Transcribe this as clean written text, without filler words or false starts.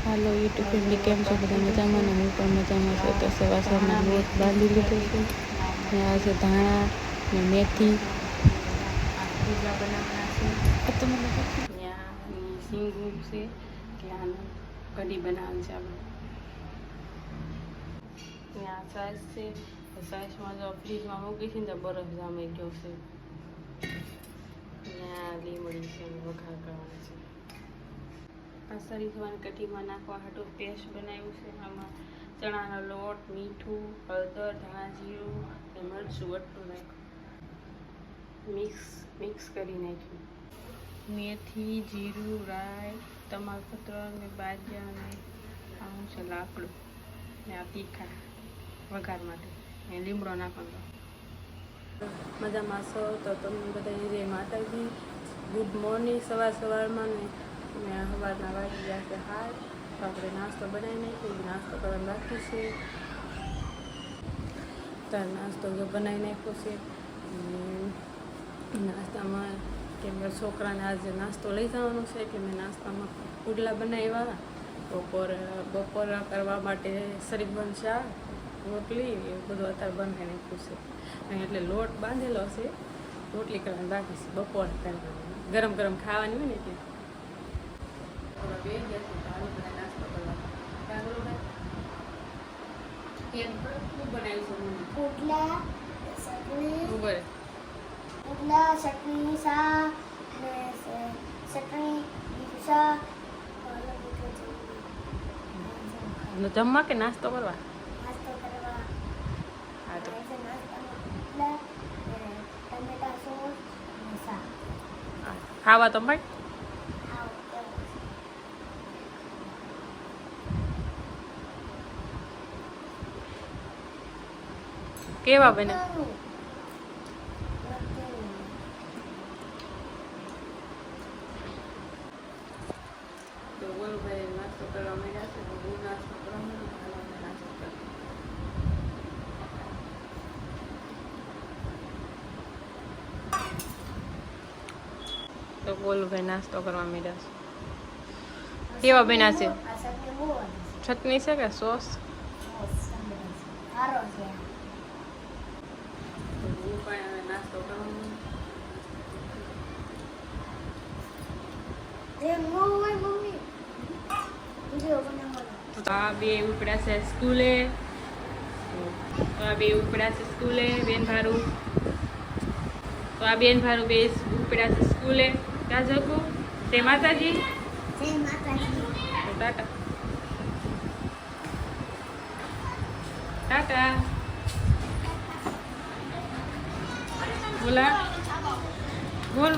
હાલો YouTube family, કેમ છો બધા? મજામાં ને? હું પણ મજામાં છું. તો સવાર સવારમાં લોટ બાંધી લીધો છે ને આ છે ધાણા ને મેથી ભૂજા બનાવવાના છે. ત્યાં સિંગું છે ત્યાં કઢી બનાવવાની છે. આપણે ત્યાં સાસ છે. સાસમાં જો ફ્રીજમાં મૂકી છે ને તો બરફ જામી ગયો છે. ત્યાં લીમડી છે, વઘાર કરવાનો છે. પાસળી જવાની કઢીમાં નાખવા હાટું પેસ્ટ બનાવ્યું છે. આમાં ચણાનો લોટ, મીઠું, હળદર, ધાણા જીરું ને મરચું વટું નાખ્યું, મિક્સ કરી નાખ્યું. મેથી, જીરું, રાઈ, તમાલપત્ર ને બાજિયા ને આવું છે લાકડું ને આ તીખા વઘાર માટે ને લીમડો નાખવાનો. મજામાં છો તો તમને બધા જય માતાજી. Good morning. સવારમાં ને સવારના વાગી ગયા છે 8. તો આપણે નાસ્તો બનાવી નાખ્યો. નાસ્તો કરવાનો બાકી છે. તો નાસ્તો બનાવી નાખ્યો છે. નાસ્તામાં કેમ કે છોકરાને આજે નાસ્તો લઈ જવાનો છે કે મેં નાસ્તામાં પુડલા બનાવ્યા. બપોર કરવા માટે શરીફબન શાક, રોટલી એવું બધું અત્યારે બનાવી નાખ્યું છે. એટલે લોટ બાંધેલો છે, રોટલી કરવાની બાકી છે. બપોર ગરમ ગરમ ખાવાની હોય ને એટલે નાસ્તો કરવાનો. પુડલા, ચટણી, શાક, ચટણી, શાક. જમવા કે નાસ્તો કરવા? નાસ્તો કરવા. હા તો નાસ્તામાં ટમેટા સોસ અને શાક. ખાવા તો ભાઈ કેવા બને? તો ગોલુભાઈ નાસ્તો કરવા માંડ્યા છે. તો હું નાસ્તો કરવા નાસ્તો કર. તો ગોલુભાઈ નાસ્તો કરવા માંડ્યા છે. કેવા બન્યા છે? ચટણી છે કે સોસ? નાસ્તો કરવાનો. આ બે ઉપડ્યા છે સ્કૂલે. બેન ભારું. તો આ બેન ભારું બે ઉપડ્યા છે સ્કૂલે. ક્યાં જવું? તે માતાજી. ટાટા ટાટા બોલા બોલ.